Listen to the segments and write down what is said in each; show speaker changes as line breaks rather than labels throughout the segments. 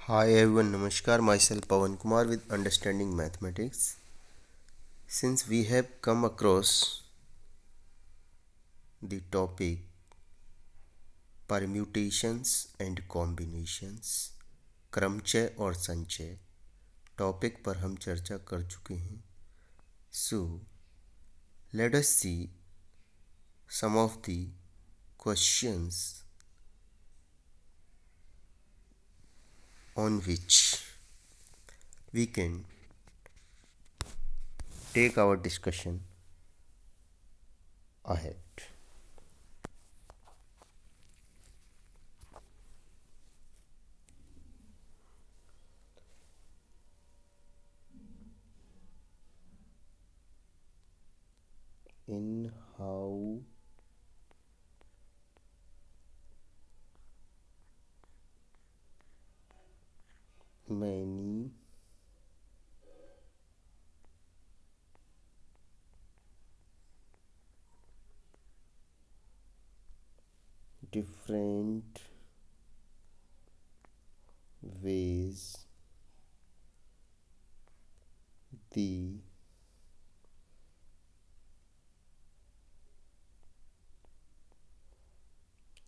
Hi everyone, Namaskar. Myself Pawan Kumar with Understanding Mathematics. Since we have come across the topic permutations and combinations, क्रमचय और संचय topic पर हम चर्चा कर चुके हैं. So let us see some of the questions on which we can take our discussion ahead. In how many different ways the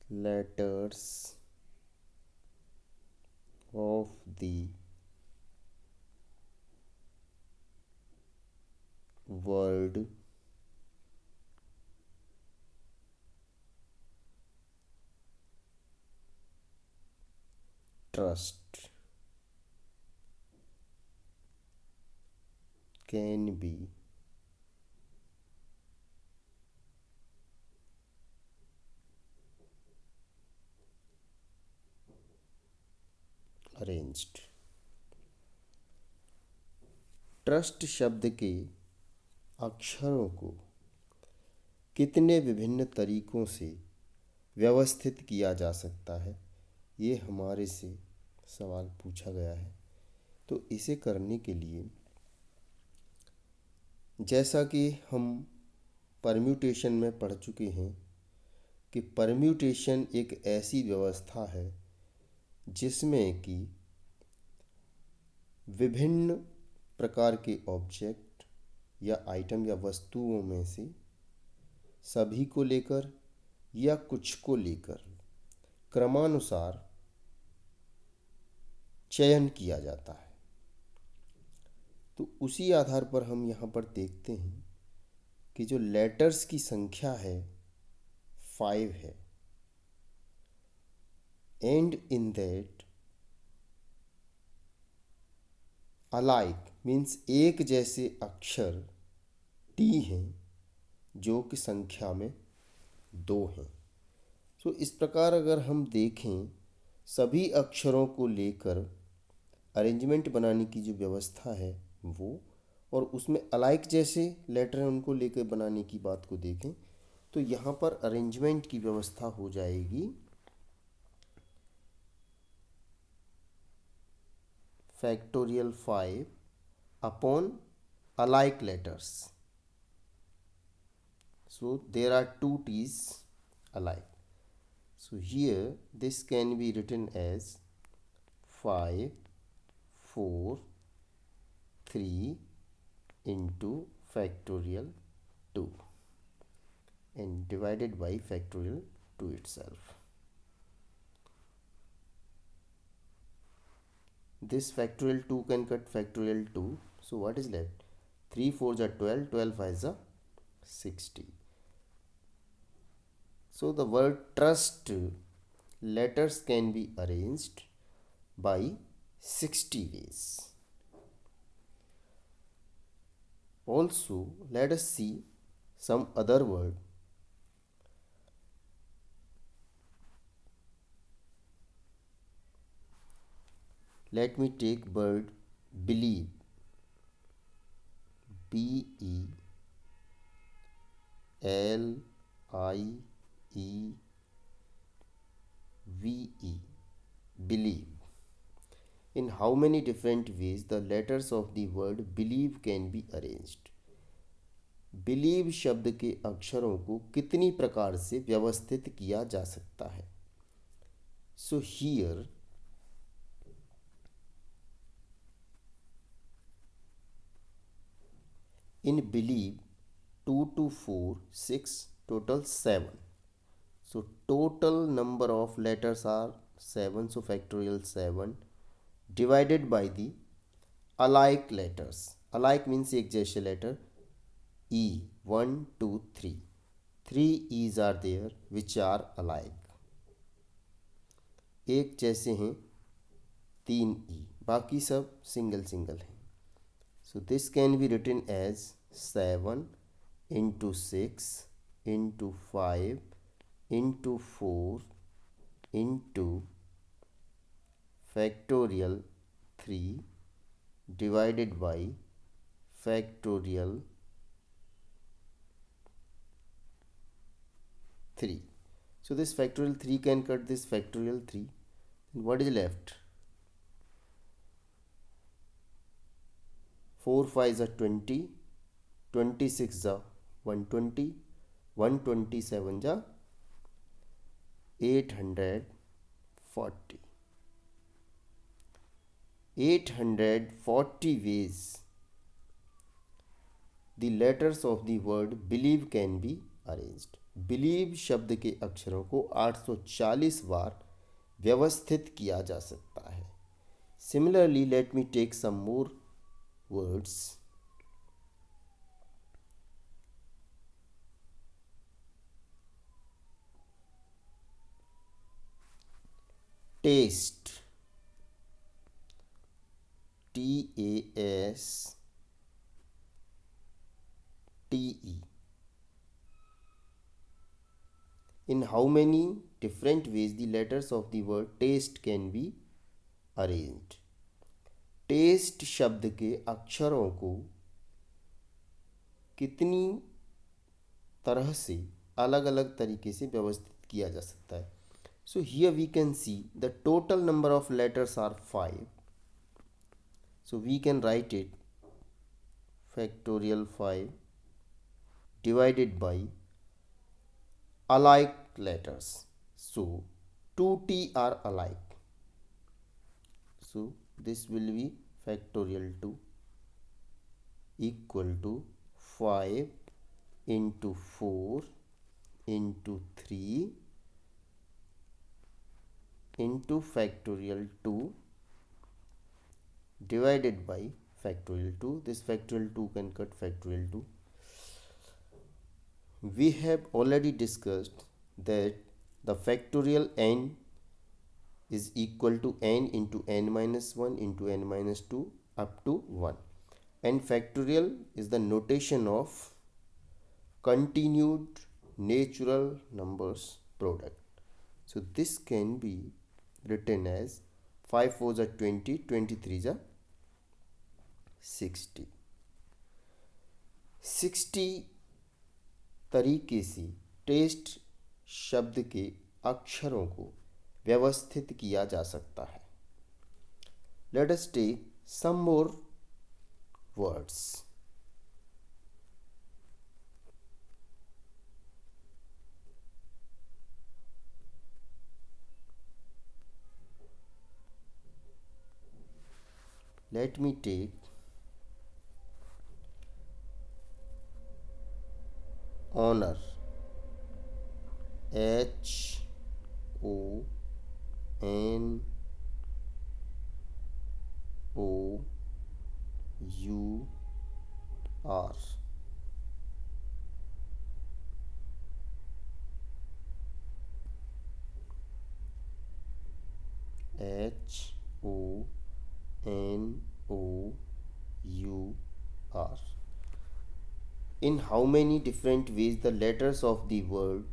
letters of the word trust can be arranged. Trust शब्द के अक्षरों को कितने विभिन्न तरीकों से व्यवस्थित किया जा सकता है, ये हमारे से सवाल पूछा गया है. तो इसे करने के लिए जैसा कि हम परम्यूटेशन में पढ़ चुके हैं कि परम्यूटेशन एक ऐसी व्यवस्था है जिसमें कि विभिन्न प्रकार के ऑब्जेक्ट या आइटम या वस्तुओं में से सभी को लेकर या कुछ को लेकर क्रमानुसार चयन किया जाता है. तो उसी आधार पर हम यहाँ पर देखते हैं कि जो लेटर्स की संख्या है 5 है, and in that alike means एक जैसे अक्षर टी हैं जो कि संख्या में 2 हैं. सो इस प्रकार अगर हम देखें सभी अक्षरों को लेकर अरेंजमेंट बनाने की जो व्यवस्था है वो, और उसमें अलाइक जैसे लेटर हैं उनको लेकर बनाने की बात को देखें तो यहाँ पर अरेंजमेंट की व्यवस्था हो जाएगी factorial 5 upon alike letters. So there are two t's alike. So here this can be written as 5 4 3 into factorial 2 and divided by factorial 2 itself. This factorial 2 can cut factorial 2. So what is left? 3 4s are 12, 12 5s are 60. So the word trust letters can be arranged by 60 ways. Also, let us see some other word. Let me take word believe. BELIEVE. Believe. In how many different ways the letters of the word believe can be arranged? Believe शब्द के अक्षरों को कितनी प्रकार से व्यवस्थित किया जा सकता है. So here In believe, 2 to 4, 6, total 7. So total number of letters are 7, so factorial 7 divided by the alike letters. Alike means एक जैसे letter. E 1 2 3, 3 E's are there which are alike. एक जैसे हैं 3 E, बाकी सब सिंगल सिंगल हैं. So this can be written as 7 into 6 into 5 into 4 into factorial 3 divided by factorial 3. So this factorial 3 can cut this factorial 3. Then what is left? 4 5s are 20, 26 are 120, 127 are 840. 840 ways the letters of the word believe can be arranged. Believe शब्द के अक्षरों को 840 बार व्यवस्थित किया जा सकता है. Similarly let me take some more words. Taste, TASTE. In how many different ways the letters of the word taste can be arranged? Taste शब्द के अक्षरों को कितनी तरह से अलग अलग तरीके से व्यवस्थित किया जा सकता है. So here we can see the total number of letters are 5. So we can write it factorial 5 divided by alike letters. So 2T are alike. So this will be factorial 2 equal to 5 into 4 into 3 into factorial 2 divided by factorial 2. This factorial 2 can cut factorial 2. We have already discussed that the factorial n is equal to n into n minus 1 into n minus 2 up to 1. And factorial is the notation of continued natural numbers product. So this can be written as 5 4s are 20, 23s are 60. 60 तरीके से test शब्द के अक्षरों को व्यवस्थित किया जा सकता है. Let us take some more words. Let me take honor, HONOUR. HONOUR. In how many different ways the letters of the word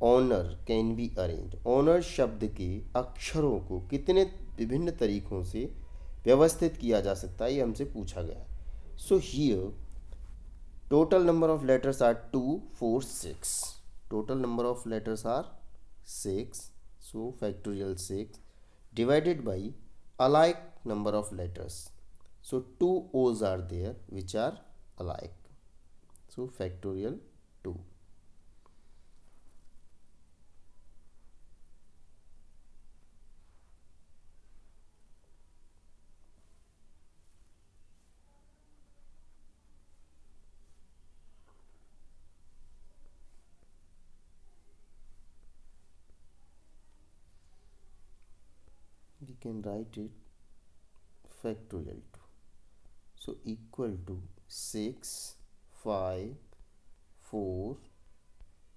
honor can be arranged? honor शब्द के अक्षरों को कितने विभिन्न तरीकों से व्यवस्थित किया जा सकता है, ये हमसे पूछा गया. So here total number of letters are 2 4 6. Total number of letters are 6. So factorial 6 divided by alike number of letters. So 2 O's are there which are alike. So factorial 2. can write it factorial 2. So equal to 6, 5, 4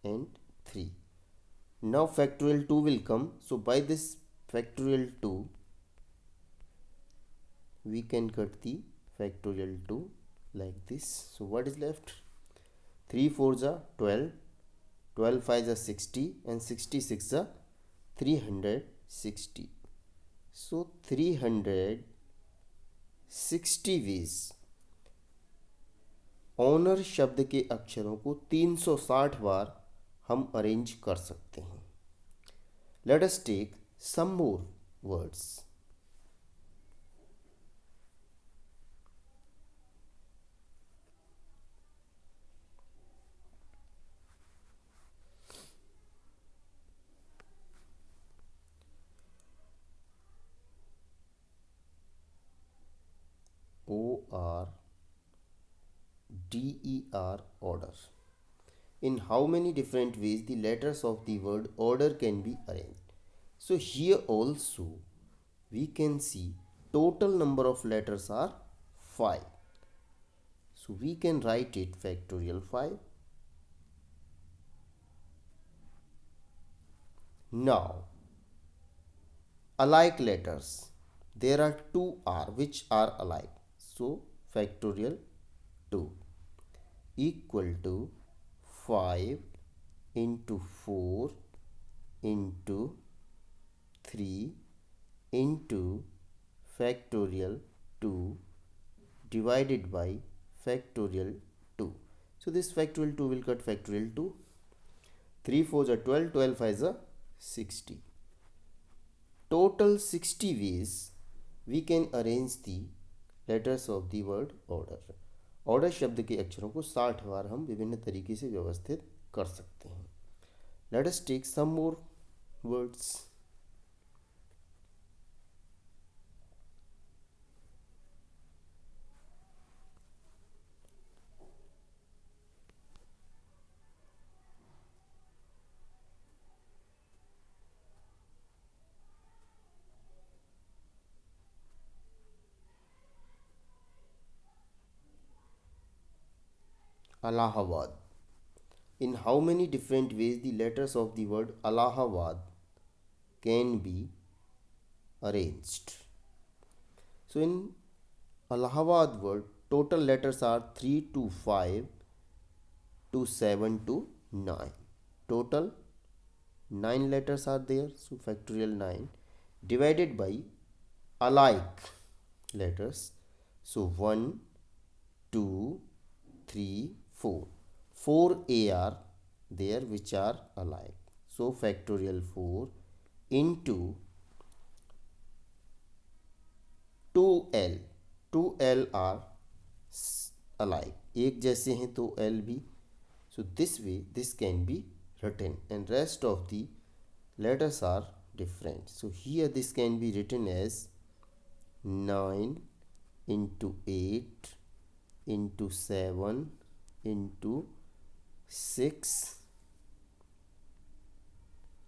and 3. Now factorial 2 will come. So by this factorial 2 we can cut the factorial 2 like this. So what is left? 3 4s are 12, 12 5s are 60 and 66 are 360. So 360 ways honour शब्द के अक्षरों को 360 बार हम arrange कर सकते हैं. Let us take some more words. ORDER, order. In how many different ways the letters of the word order can be arranged? So here also we can see total number of letters are 5. So we can write it factorial 5. Now alike letters, there are 2 R which are alike. So factorial 2 equal to 5 into 4 into 3 into factorial 2 divided by factorial 2. So this factorial 2 will cut factorial 2. 3 4s are 12, 12 5s are 60. Total 60 ways we can arrange the letters of the word order. Order शब्द के अक्षरों को 60 बार हम विभिन्न तरीके से व्यवस्थित कर सकते हैं. Let us take some more words. Allahabad. In how many different ways the letters of the word Allahabad can be arranged? So in Allahabad word, total letters are 3 to 5 to 7 to 9. Total 9 letters are there. So factorial 9 divided by alike letters. So 1, 2, 3, 4. 4 A are there which are alike. So factorial 4 into 2L. 2L are alike. एक जैसे हैं तो L भी. So this way this can be written and rest of the letters are different. So here this can be written as 9 into 8 into 7 into 6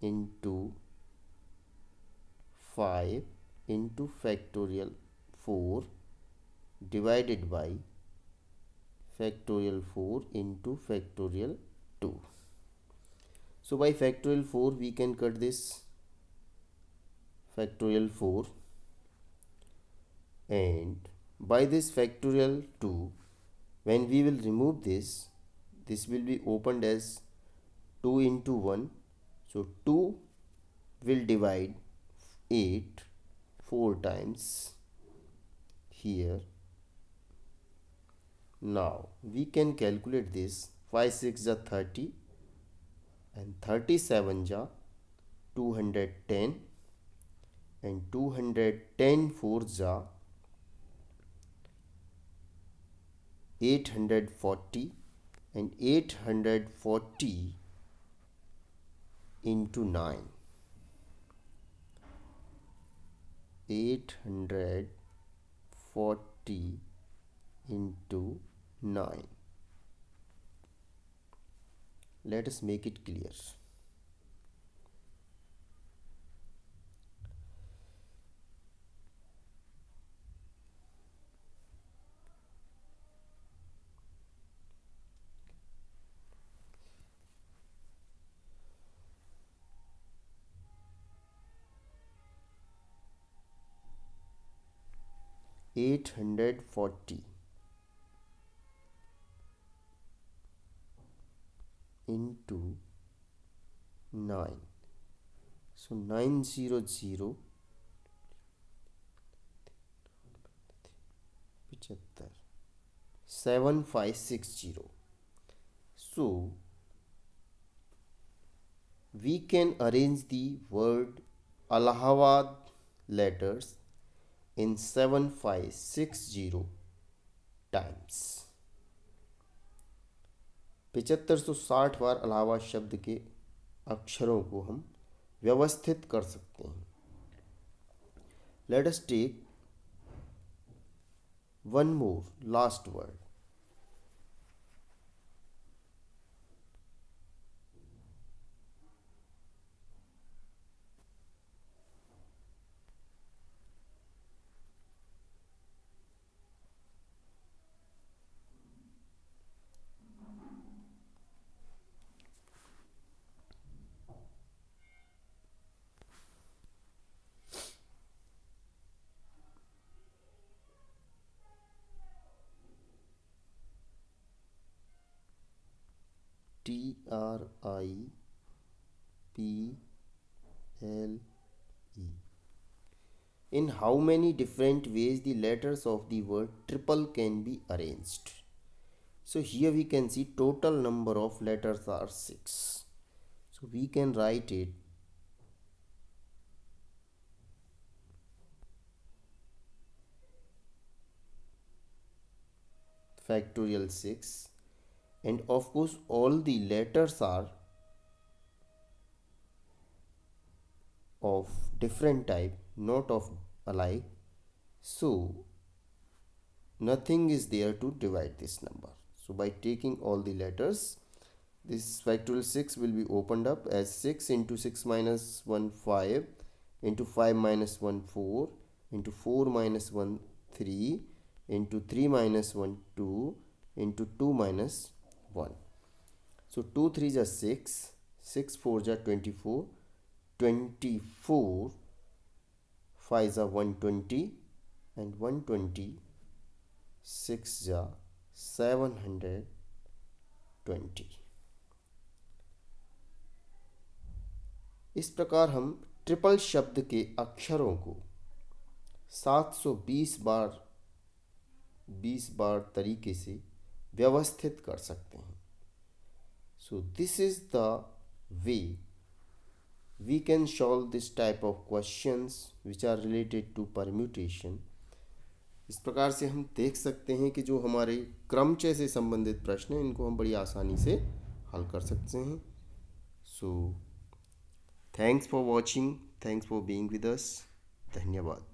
into 5 into factorial 4 divided by factorial 4 into factorial 2. So by factorial 4 we can cut this factorial 4, and by this factorial 2 when we will remove this, this will be opened as 2 into 1. So 2 will divide 8 4 times here. Now we can calculate this. 5 6 are 30 and 37 are 210 and 210 4s are 840 and 840 into 9. 840 into 9. Let us make it clear. So 840 into 9. So 900 75 7560. So we can arrange the word Allahabad letters in 7560 times. 7560 बार इलाहाबाद शब्द के अक्षरों को हम व्यवस्थित कर सकते हैं. Let us take one more last word. TRIPLE. In how many different ways the letters of the word triple can be arranged? So here we can see total number of letters are 6. So we can write it factorial 6, and of course all the letters are of different type, not of alike, so nothing is there to divide this number. So by taking all the letters, this factorial 6 will be opened up as 6 into 6 minus 1 5 into 5 minus 1 4 into 4 minus 1 3 into 3 minus 1 2 into 2 minus 1. So 2 3 are 6, 6 4 are 24, 24 5 are 120, and 120 6 are 720. इस प्रकार हम triple शब्द के अक्षरों को 720 बार तरीके से व्यवस्थित कर सकते हैं. So this is the way we can solve this type of questions which are related to permutation. इस प्रकार से हम देख सकते हैं कि जो हमारे क्रमचय से संबंधित प्रश्न हैं इनको हम बड़ी आसानी से हल कर सकते हैं. So thanks for watching, thanks for being with us. धन्यवाद.